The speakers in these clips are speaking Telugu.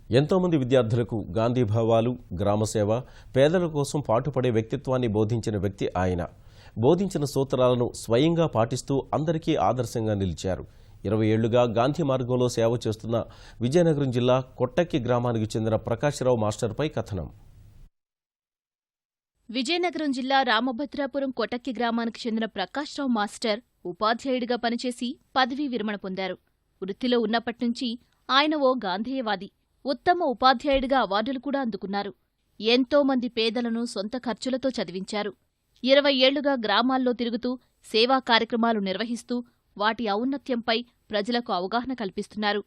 ఎంతోమంది విద్యార్థులకు గాంధీ భావాలు, గ్రామసేవ, పేదల కోసం పాటుపడే వ్యక్తిత్వాన్ని బోధించిన వ్యక్తి ఆయన. బోధించిన సూత్రాలను స్వయంగా పాటిస్తూ అందరికీ ఆదర్శంగా నిలిచారు. 20 ఏళ్లుగా గాంధీ మార్గంలో సేవ చేస్తున్న విజయనగరం జిల్లా కొట్టక్కి గ్రామానికి చెందిన ప్రకాశ్రావు మాస్టర్పై కథనం. విజయనగరం జిల్లా రామభద్రాపురం కొట్టక్కి గ్రామానికి చెందిన ప్రకాశ్రావు మాస్టర్ ఉపాధ్యాయుడిగా పనిచేసి పదవీ విరమణ పొందారు. వృత్తిలో ఉన్నప్పట్నుంచి ఆయన ఓ గాంధేయవాది. ఉత్తమ ఉపాధ్యాయుడిగా అవార్డులు కూడా అందుకున్నారు. ఎంతో మంది పేదలను సొంత ఖర్చులతో చదివించారు. 20 ఏళ్లుగా గ్రామాల్లో తిరుగుతూ సేవా కార్యక్రమాలు నిర్వహిస్తూ వాటి ఔన్నత్యంపై ప్రజలకు అవగాహన కల్పిస్తున్నారు.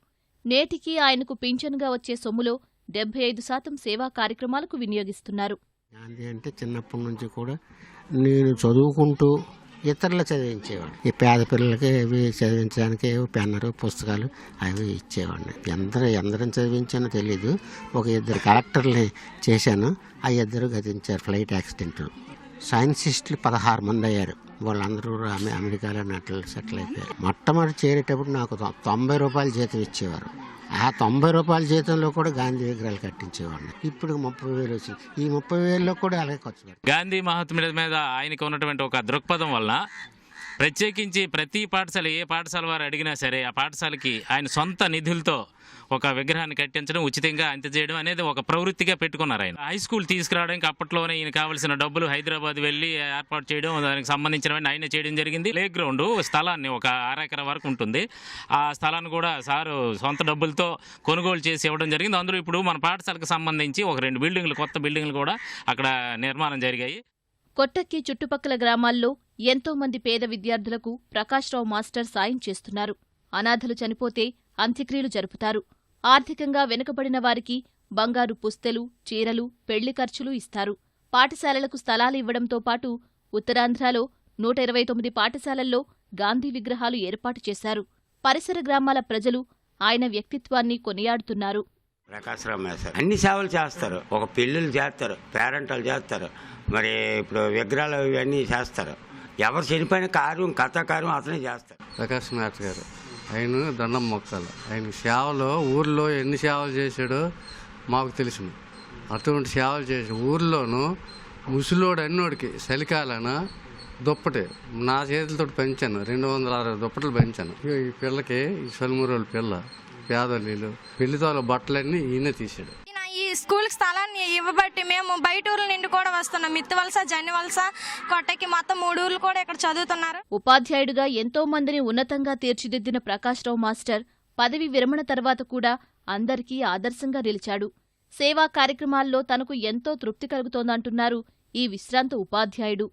నేటికీ ఆయనకు పింఛనుగా వచ్చే సొమ్ములో 75% సేవా కార్యక్రమాలకు వినియోగిస్తున్నారు. గాంధీ అంటే చిన్నప్పటి నుంచి కూడా నేను చదువుకుంటూ ఇతరులు చదివించేవాడు. ఈ పేద పిల్లలకి అవి చదివించడానికి పెన్నరు, పుస్తకాలు అవి ఇచ్చేవాడిని. ఎందరం చదివించానో తెలీదు. ఒక 2 కలెక్టర్ని చేశాను. ఆ 2 గతించారు ఫ్లైట్ యాక్సిడెంట్లు. సైన్సిస్టులు 16 మంది అయ్యారు. వాళ్ళందరూ అమెరికాలో సెటిల్ అయిపోయారు. మొట్టమొదటి చేరేటప్పుడు నాకు 90 రూపాయల జీతం ఇచ్చేవారు. ఆ 90 రూపాయల జీతంలో కూడా గాంధీ విగ్రహాలు కట్టించేవాడిని. ఇప్పుడు 30,000 వచ్చింది. ఈ 30,000లో కూడా అలాగే ఖర్చు పెడతారు. గాంధీ మహాత్ముడి మీద ఆయనకు ఉన్నటువంటి ఒక దృక్పథం వల్ల ప్రత్యేకించి ప్రతి పాఠశాల, ఏ పాఠశాల వారు అడిగినా సరే ఆ పాఠశాలకి ఆయన సొంత నిధులతో ఒక విగ్రహాన్ని కట్టించడం, ఉచితంగా అంత చేయడం అనేది ఒక ప్రవృత్తిగా పెట్టుకున్నారు. ఆయన హై స్కూల్ తీసుకురావడానికి అప్పట్లోనే ఈయన కావాల్సిన డబ్బులు హైదరాబాద్ వెళ్లి ఏర్పాటు చేయడం, దానికి సంబంధించినవన్నీ ఆయన చేయడం జరిగింది. ప్లే గ్రౌండ్ స్థలాన్ని ఒక 6 ఎకరాల వరకు ఉంటుంది. ఆ స్థలాన్ని కూడా సారు సొంత డబ్బులతో కొనుగోలు చేసి ఇవ్వడం జరిగింది. అందులో ఇప్పుడు మన పాఠశాలకు సంబంధించి ఒక 2 బిల్డింగ్లు, కొత్త బిల్డింగ్లు కూడా అక్కడ నిర్మాణం జరిగాయి. కొట్టక్కి చుట్టుపక్కల గ్రామాల్లో ఎంతో మంది పేద విద్యార్థులకు ప్రకాశ్రావు మాస్టర్ సాయం చేస్తున్నారు. అనాథలు చనిపోతే అంత్యక్రియలు జరుపుతారు. ఆర్థికంగా వెనుకబడిన వారికి బంగారు పుస్తెలు, చీరలు, పెళ్లి ఖర్చులు ఇస్తారు. పాఠశాలలకు స్థలాలు ఇవ్వడంతో పాటు ఉత్తరాంధ్రలో 129 పాఠశాలల్లో గాంధీ విగ్రహాలు ఏర్పాటు చేశారు. పరిసర గ్రామాల ప్రజలు ఆయన వ్యక్తిత్వాన్ని కొనియాడుతున్నారు. ప్రకాశ్రావు మాస్టర్ అన్ని సేవలు చేస్తారు. ఒక పెళ్ళిళ్ళు చేస్తారు, పేరెంటాలు చేస్తారు, మరి ఇప్పుడు విగ్రహాలు ఇవన్నీ చేస్తారు. ఎవరు చనిపోయిన కార్యం, కథాకార్యం అతనే చేస్తారు. ప్రకాశ్ మాస్టర్ గారు ఆయన దండం మొక్కలు. ఆయన సేవలో ఊర్లో ఎన్ని సేవలు చేశాడో మాకు తెలుసు. అటువంటి సేవలు చేసి ఊర్లోనూ ముసలోడు అన్నోడికి చలికాలన దుప్పటి నా చేతులతో పెంచాను. 260 దుప్పట్లు పెంచాను. ఈ పిల్లకి ఈ సొలుమూరోళ్ళ పిల్ల పేదలు పెళ్లితో బట్టలన్నీ ఈయన తీసాడు. ఈ స్కూల్ స్థలాన్ని ఇవ్వబట్టి మేము బయట ఊర్ల నుండి కూడా వస్తున్నాం. మిత్తివలస, జన్నివలస, కొట్టకి మొత్తం 3 ఊర్లు కూడా ఇక్కడ చదువుతున్నారు. ఉపాధ్యాయుడిగా ఎంతో మందిని ఉన్నతంగా తీర్చిదిద్దిన ప్రకాశ్రావు మాస్టర్ పదవి విరమణ తర్వాత కూడా అందరికీ ఆదర్శంగా నిలిచాడు. సేవా కార్యక్రమాల్లో తనకు ఎంతో తృప్తి కలుగుతోందంటున్నారు ఈ విశ్రాంత ఉపాధ్యాయుడు.